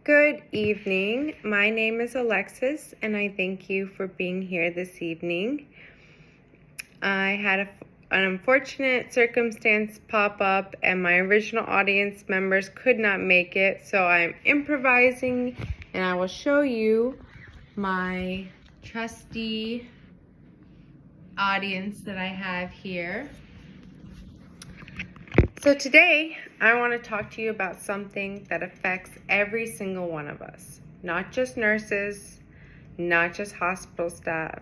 Good evening. My name is Alexis, and I thank you for being here this evening. I had an unfortunate circumstance pop up, and my original audience members could not make it, so I'm improvising, and I will show you my trusty audience that I have here. So today, I want to talk to you about something that affects every single one of us, not just nurses, not just hospital staff,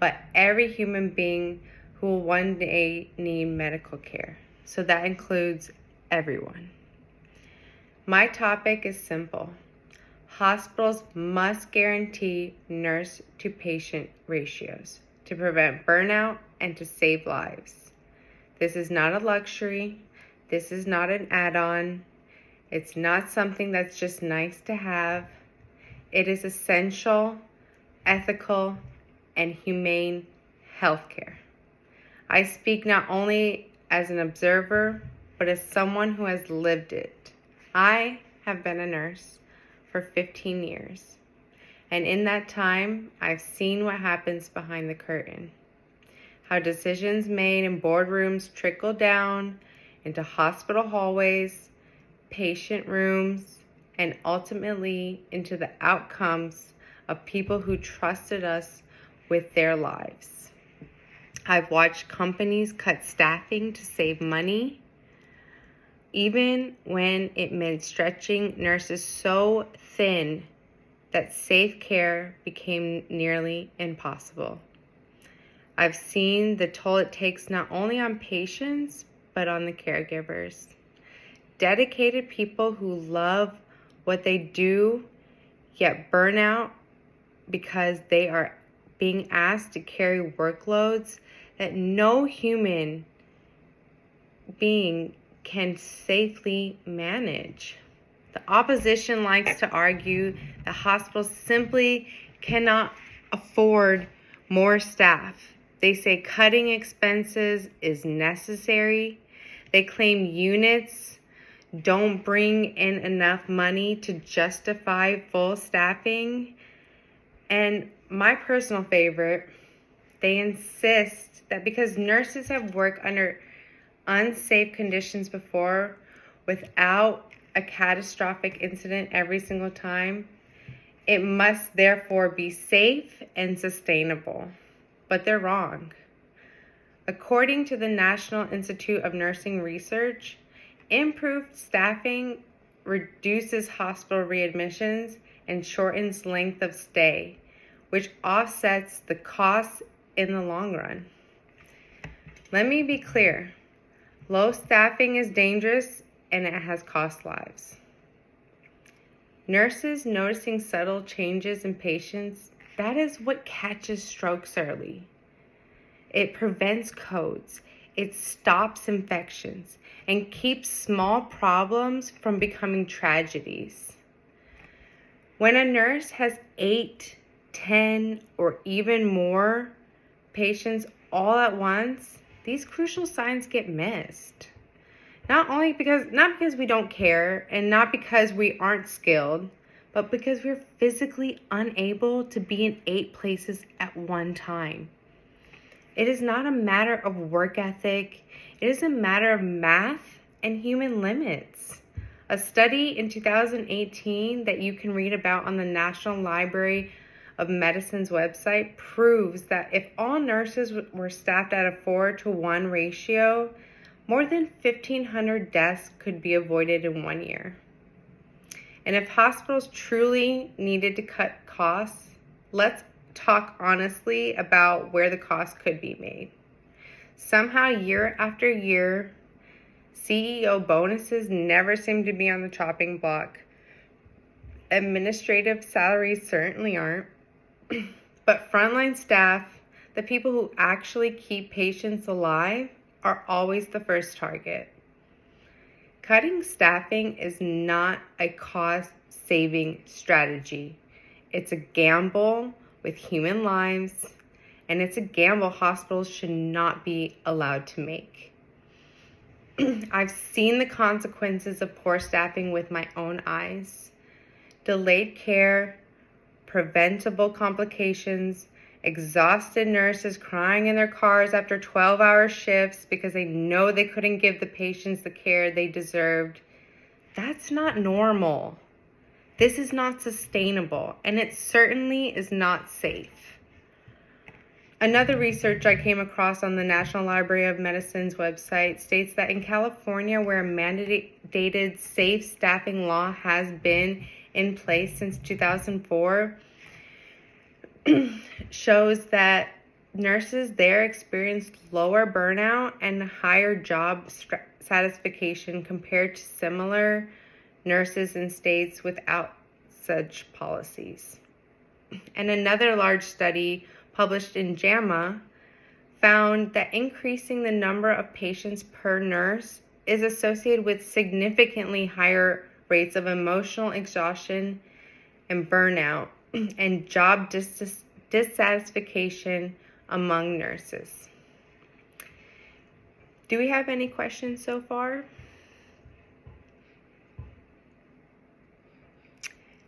but every human being who will one day need medical care. So that includes everyone. My topic is simple. Hospitals must guarantee nurse-to-patient ratios to prevent burnout and to save lives. This is not a luxury. This is not an add-on. It's not something that's just nice to have. It is essential, ethical, and humane healthcare. I speak not only as an observer, but as someone who has lived it. I have been a nurse for 15 years. And in that time, I've seen what happens behind the curtain. How decisions made in boardrooms trickle down into hospital hallways, patient rooms, and ultimately into the outcomes of people who trusted us with their lives. I've watched companies cut staffing to save money, even when it meant stretching nurses so thin that safe care became nearly impossible. I've seen the toll it takes not only on patients, but on the caregivers. Dedicated people who love what they do, yet burn out because they are being asked to carry workloads that no human being can safely manage. The opposition likes to argue that hospitals simply cannot afford more staff. They say cutting expenses is necessary. They claim units don't bring in enough money to justify full staffing. And my personal favorite, they insist that because nurses have worked under unsafe conditions before without a catastrophic incident every single time, it must therefore be safe and sustainable. But they're wrong. According to the National Institute of Nursing Research, improved staffing reduces hospital readmissions and shortens length of stay, which offsets the costs in the long run. Let me be clear. Low staffing is dangerous and it has cost lives. Nurses noticing subtle changes in patients, that is what catches strokes early. It prevents codes, it stops infections, and keeps small problems from becoming tragedies. When a nurse has 8, 10, or even more patients all at once, these crucial signs get missed. Not because we don't care and not because we aren't skilled, but because we're physically unable to be in 8 places at one time. It is not a matter of work ethic. It is a matter of math and human limits. A study in 2018 that you can read about on the National Library of Medicine's website proves that if all nurses were staffed at a 4-to-1 ratio, more than 1,500 deaths could be avoided in 1 year. And if hospitals truly needed to cut costs, let's talk honestly about where the cost could be made. Somehow, year after year, CEO bonuses never seem to be on the chopping block. Administrative salaries certainly aren't. But frontline staff, the people who actually keep patients alive, are always the first target. Cutting staffing is not a cost-saving strategy. It's a gamble with human lives, and it's a gamble hospitals should not be allowed to make. I've seen the consequences of poor staffing with my own eyes. delayed care, preventable complications, exhausted nurses crying in their cars after 12-hour shifts because they know they couldn't give the patients the care they deserved. That's not normal. This is not sustainable, and it certainly is not safe. Another research I came across on the National Library of Medicine's website states that in California, where a mandated safe staffing law has been in place since 2004, shows that nurses there experienced lower burnout and higher job satisfaction compared to similar nurses in states without such policies. And another large study published in JAMA found that increasing the number of patients per nurse is associated with significantly higher rates of emotional exhaustion and burnout and job dissatisfaction among nurses. Do we have any questions so far?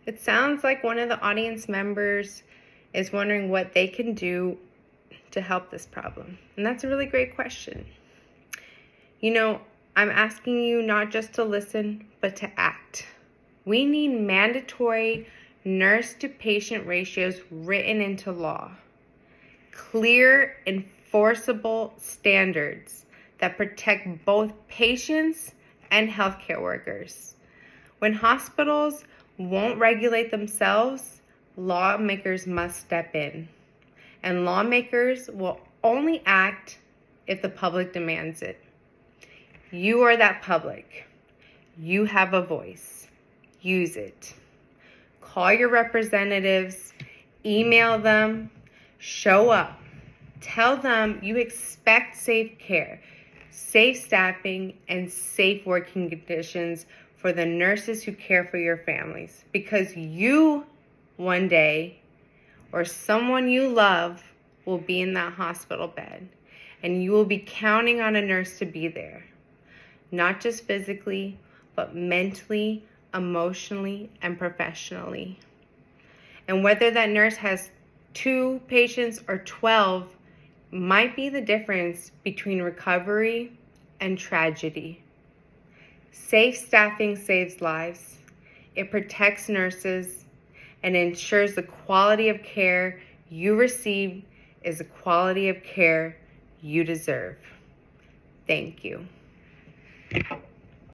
It sounds like one of the audience members is wondering what they can do to help this problem. And that's a really great question. You know, I'm asking you not just to listen, but to act. We need mandatory nurse-to-patient ratios written into law. Clear, enforceable standards that protect both patients and healthcare workers. When hospitals won't regulate themselves, lawmakers must step in. And lawmakers will only act if the public demands it. You are that public. You have a voice. Use it. Call your representatives, email them, show up. Tell them you expect safe care, safe staffing, and safe working conditions for the nurses who care for your families. Because you, one day, or someone you love will be in that hospital bed, and you will be counting on a nurse to be there. Not just physically, but mentally, emotionally, and professionally. And whether that nurse has 2 patients or 12 might be the difference between recovery and tragedy. Safe staffing saves lives. It protects nurses and ensures the quality of care you receive is the quality of care you deserve. Thank you.